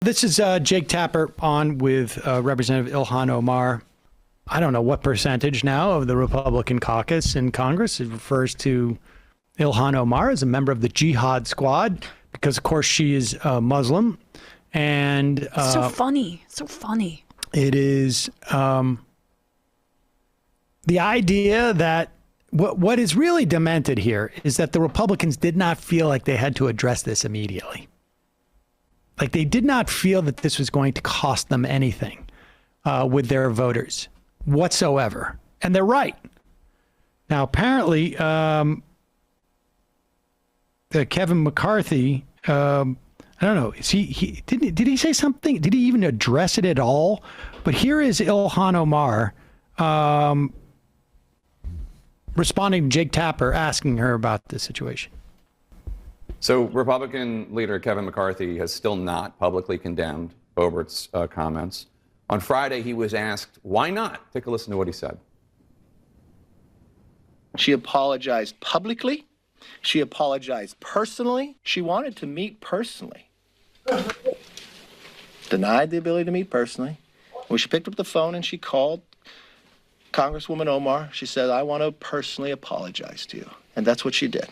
This is Jake Tapper on with Representative Ilhan Omar. I don't know what percentage now of the Republican caucus in Congress it refers to Ilhan Omar as a member of the Jihad Squad, because, of course, she is Muslim. And so funny. So funny. It is the idea that what is really demented here is that the Republicans did not feel like they had to address this immediately. Like, they did not feel that this was going to cost them anything with their voters whatsoever. And they're right. Now, apparently, Kevin McCarthy, I don't know, did he say something? Did he even address it at all? But here is Ilhan Omar responding to Jake Tapper, asking her about the situation. So Republican leader Kevin McCarthy has still not publicly condemned Boebert's comments. On Friday, he was asked, why not? Take a listen to what he said. She apologized publicly. She apologized personally. She wanted to meet personally. Denied the ability to meet personally. When she picked up the phone and she called Congresswoman Omar, she said, I want to personally apologize to you. And that's what she did.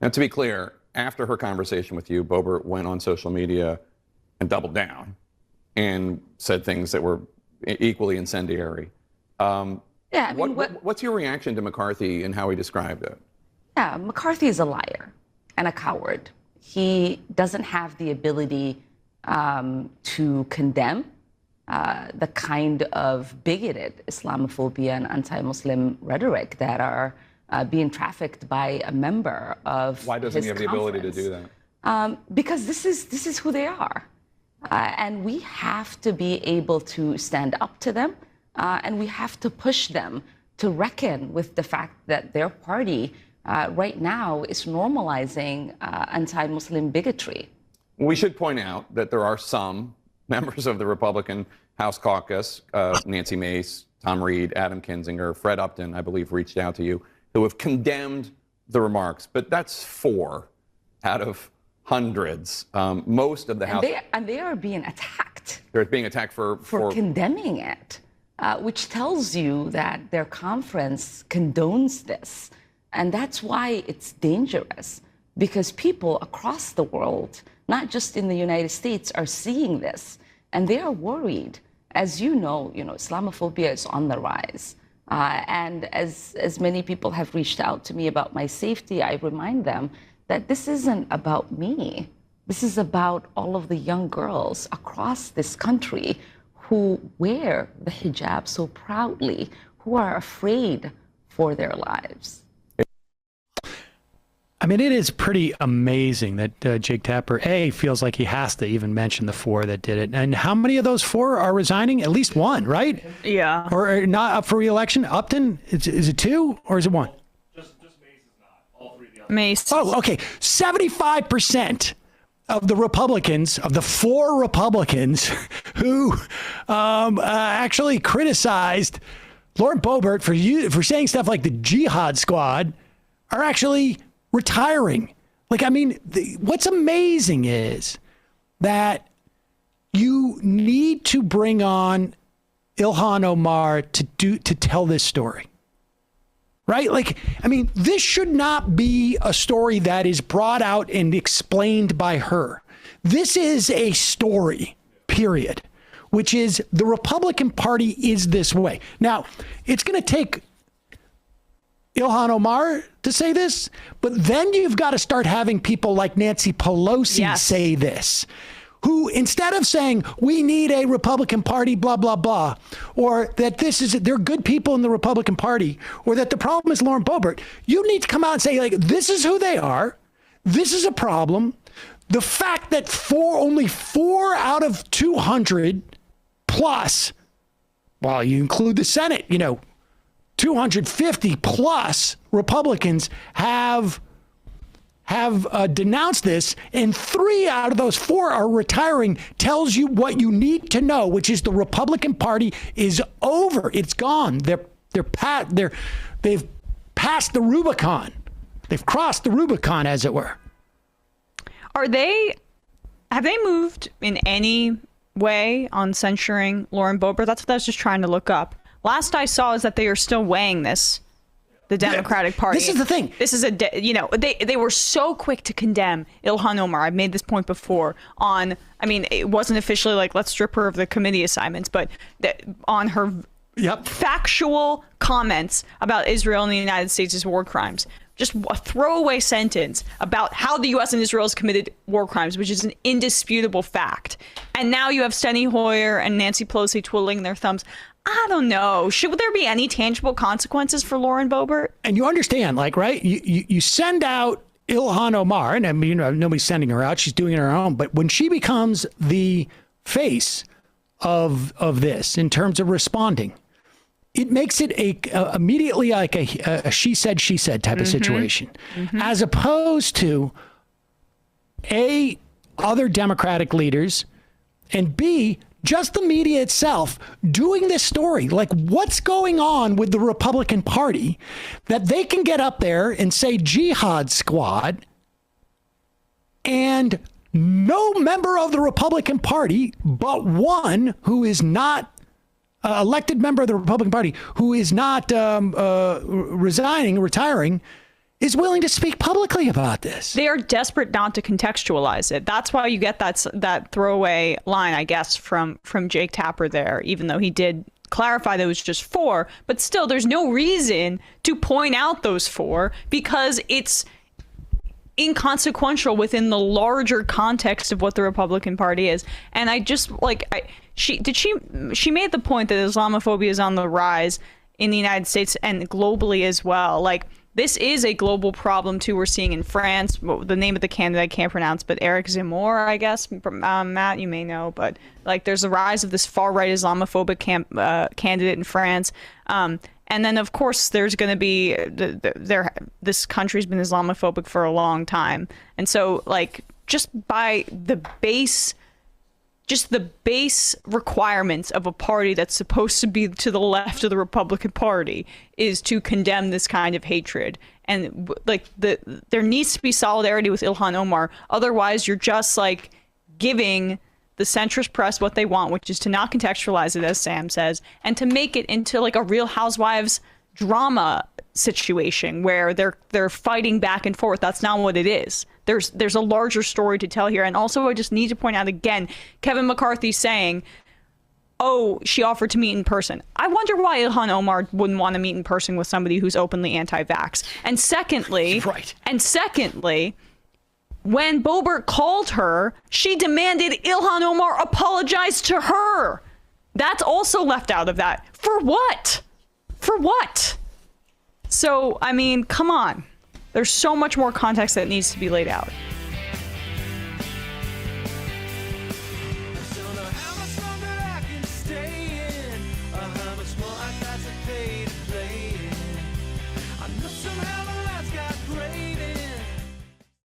Now, to be clear, after her conversation with you, Boebert went on social media and doubled down and said things that were equally incendiary. What's your reaction to McCarthy and how he described it? Yeah, McCarthy is a liar and a coward. He doesn't have the ability to condemn the kind of bigoted Islamophobia and anti-Muslim rhetoric that are being trafficked by a member of Why doesn't he have the ability to do that? Because this is who they are. And we have to be able to stand up to them, and we have to push them to reckon with the fact that their party right now is normalizing anti-Muslim bigotry. We should point out that there are some members of the Republican House Caucus, Nancy Mace, Tom Reed, Adam Kinzinger, Fred Upton, I believe, reached out to you, who have condemned the remarks. But that's 4 out of hundreds. Most of the House... And they are being attacked. They're being attacked for condemning it, which tells you that their conference condones this. And that's why it's dangerous, because people across the world, not just in the United States, are seeing this, and they are worried. As you know, Islamophobia is on the rise. And as many people have reached out to me about my safety, I remind them that this isn't about me. This is about all of the young girls across this country who wear the hijab so proudly, who are afraid for their lives. I mean, it is pretty amazing that Jake Tapper, feels like he has to even mention the 4 that did it. And how many of those 4 are resigning? At least 1, right? Yeah. Or not up for re-election? Upton? Is it 2 or is it 1? Just Mace is not. All 3 of the others. Mace. Oh, okay. 75% of the Republicans, of the 4 Republicans who actually criticized Lauren Boebert for saying stuff like the Jihad Squad are actually retiring. Like, I mean, what's amazing is that you need to bring on Ilhan Omar to tell this story, right? Like, I mean, this should not be a story that is brought out and explained by her. This is a story, period, which is the Republican Party is this way. Now, it's going to take Ilhan Omar to say this, but then you've got to start having people like Nancy Pelosi say this, who instead of saying we need a Republican Party, blah, blah, blah, or that they're good people in the Republican Party, or that the problem is Lauren Boebert, you need to come out and say, like, this is who they are. This is a problem. The fact that only 4 out of 200 plus, well, you include the Senate, 250 plus Republicans have denounced this, and 3 out of those 4 are retiring, tells you what you need to know, which is the Republican Party is over. It's gone. They've passed the Rubicon. They've crossed the Rubicon, as it were. Have they moved in any weigh on censuring Lauren Boebert? That's what I was just trying to look up. Last I saw is that they are still weighing this. The Democratic Party. This is the thing. This is they were so quick to condemn Ilhan Omar. I've made this point before it wasn't officially like, let's strip her of the committee assignments, but on her factual comments about Israel and the United States' war crimes. Just a throwaway sentence about how the U.S. and Israel has committed war crimes, which is an indisputable fact. And now you have Steny Hoyer and Nancy Pelosi twiddling their thumbs. I don't know. Should there be any tangible consequences for Lauren Boebert? And you understand, like, right? You send out Ilhan Omar, and I mean, nobody's sending her out. She's doing it on her own. But when she becomes the face of this in terms of responding, it makes it immediately like a she said type of situation, as opposed to A, other Democratic leaders, and B, just the media itself doing this story. Like, what's going on with the Republican Party that they can get up there and say jihad squad, and no member of the Republican Party but one who is not elected member of the Republican Party who is not retiring, is willing to speak publicly about this. They are desperate not to contextualize it. That's why you get that throwaway line, I guess, from Jake Tapper there, even though he did clarify that it was just 4. But still, there's no reason to point out those 4 because it's inconsequential within the larger context of what the Republican Party is. And I just she made the point that Islamophobia is on the rise in the United States and globally as well. Like, this is a global problem too. We're seeing in France, the name of the candidate I can't pronounce, but Eric Zemmour, I guess. Matt, you may know, but like, there's a rise of this far-right Islamophobic candidate in France. And then, of course, there's going to be this country's been Islamophobic for a long time, and so like, just by the base requirements of a party that's supposed to be to the left of the Republican Party is to condemn this kind of hatred. And like, there needs to be solidarity with Ilhan Omar. Otherwise, you're just like giving the centrist press what they want, which is to not contextualize it, as Sam says, and to make it into like a Real Housewives drama situation where they're fighting back and forth. That's not what it is. There's a larger story to tell here. And also, I just need to point out again, Kevin McCarthy saying, oh, she offered to meet in person. I wonder why Ilhan Omar wouldn't want to meet in person with somebody who's openly anti-vax. And secondly, when Boebert called her, she demanded Ilhan Omar apologize to her. That's also left out of that. For what? For what? So, I mean, come on. There's so much more context that needs to be laid out.